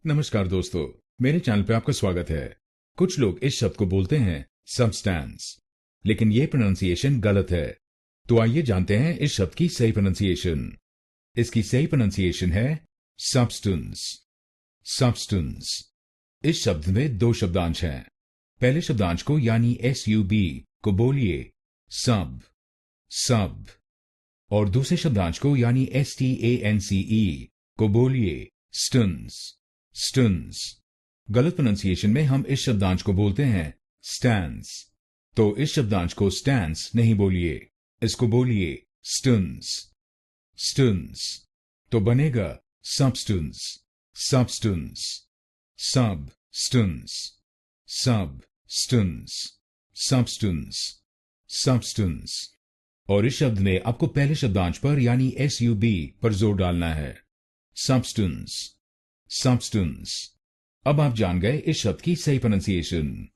नमस्कार दोस्तों, मेरे चैनल पे आपका स्वागत है। कुछ लोग इस शब्द को बोलते हैं सबस्टेंस, लेकिन ये प्रोनाउंसिएशन गलत है। तो आइए जानते हैं इस शब्द की सही प्रोनाउंसिएशन। इसकी सही प्रोनाउंसिएशन है सब्सटेंस। सब्सटेंस। इस शब्द में दो शब्दांश हैं। पहले शब्दांश को यानी SUB को बोलिए सब, सब, और दूसरे शब्दांश को यानी STANCE को बोलिए स्टन्स, स्टन्स। गलत प्रोनाउंसिएशन में हम इस शब्दांश को बोलते हैं स्टैंस। तो इस शब्दांश को स्टैंस नहीं बोलिए, इसको बोलिए स्टन्स, स्टन्स। तो बनेगा substance, substance, substance, substance, substance, substance. और इस शब्द में आपको पहले शब्दांश पर यानी SUB पर जोर डालना है। Substance, substance. अब आप जान गए इस शब्द की सही प्रोनाउंसिएशन।